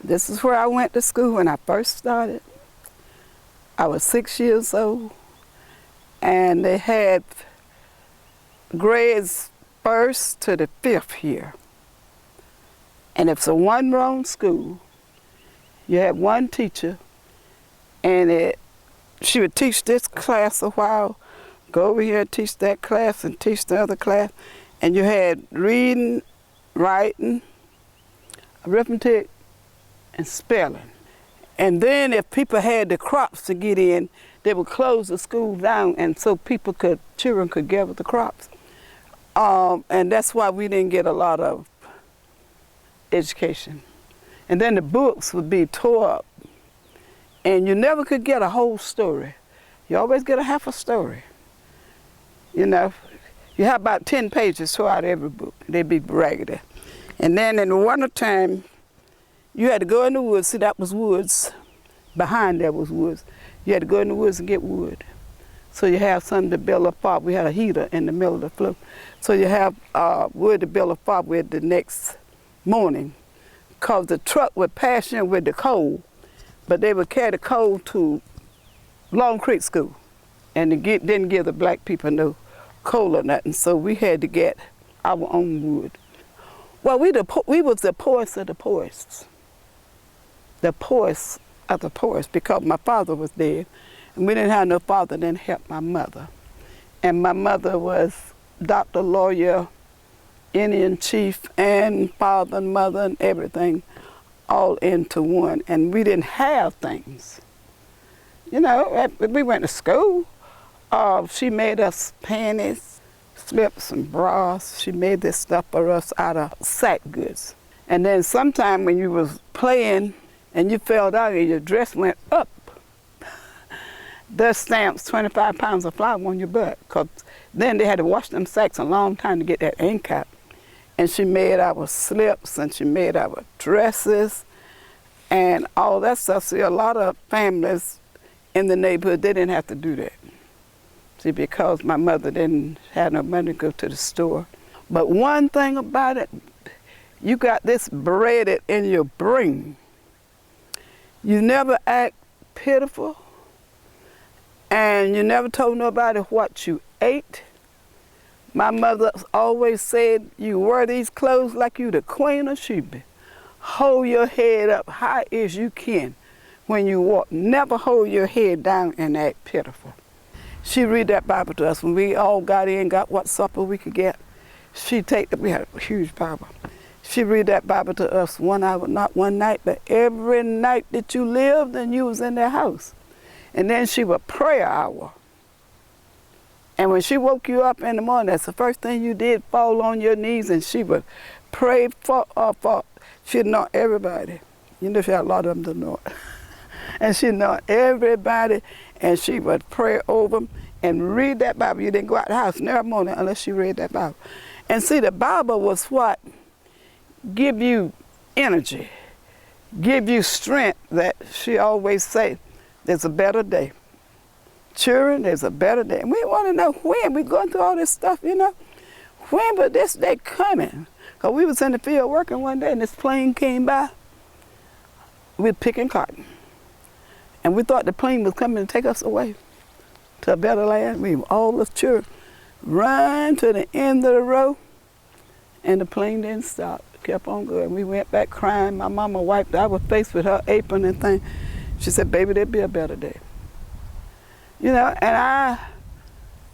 This is where I went to school when I first started. I was 6 years old, and they had grades 1st to the 5th year. And it's a one-room school. You had one teacher, and she would teach this class a while, go over here and teach that class and teach the other class. And you had reading, writing, arithmetic, and spelling. And then if people had the crops to get in, they would close the school down, and so children could gather the crops. And that's why we didn't get a lot of education. And then the books would be tore up, and you never could get a whole story. You always get a half a story. You know, you have about 10 pages throughout every book. They'd be raggedy. And then in the wintertime, you had to go in the woods. See, that was woods. Behind there was woods. You had to go in the woods and get wood. So you have something to build a fire. We had a heater in the middle of the floor. So you have wood to build a fire with the next morning. Because the truck would pass in with the coal, but they would carry the coal to Long Creek School. And they didn't give the black people no coal or nothing, so we had to get our own wood. Well, we was the poorest of the poorest. The poorest of the poorest, because my father was dead, and we didn't have no father that helped my mother. And my mother was doctor, lawyer, Indian chief, and father and mother and everything all into one. And we didn't have things. You know, we went to school. She made us panties, slips, and bras. She made this stuff for us out of sack goods. And then sometime when you was playing and you fell down and your dress went up, there's stamps 25 pounds of flour on your butt, because then they had to wash them sacks a long time to get that ink out. And she made our slips, and she made our dresses, and all that stuff. See, a lot of families in the neighborhood, they didn't have to do that. See, because my mother didn't have no money to go to the store. But one thing about it, you got this bred in your brain. You never act pitiful, and you never told nobody what you ate. My mother always said, you wear these clothes like you the queen of Sheba. Hold your head up high as you can when you walk. Never hold your head down and act pitiful. She read that Bible to us when we all got in, got what supper we could get. We had a huge Bible. She read that Bible to us 1 hour, not one night, but every night that you lived and you was in their house. And then she would pray hour. And when she woke you up in the morning, that's the first thing you did, fall on your knees, and she would pray for she'd know everybody. You know, she had a lot of them to know it. And she'd know everybody, and she would pray over them and read that Bible. You didn't go out the house every morning unless you read that Bible. And see, the Bible was what give you energy, give you strength, that she always say, there's a better day. Children, there's a better day. And we want to know when. We're going through all this stuff, you know. When was this day coming? Because we was in the field working one day, and this plane came by. We were picking cotton. And we thought the plane was coming to take us away to a better land. We, all the children, run to the end of the row, and the plane didn't stop. It kept on going. We went back crying. My mama wiped our face with her apron and thing. She said, baby, there'll be a better day. You know, and I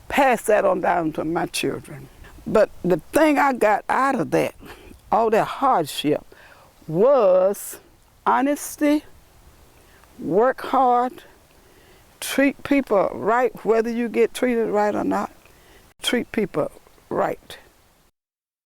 passed that on down to my children. But the thing I got out of that, all that hardship, was honesty, work hard, treat people right, whether you get treated right or not. Treat people right.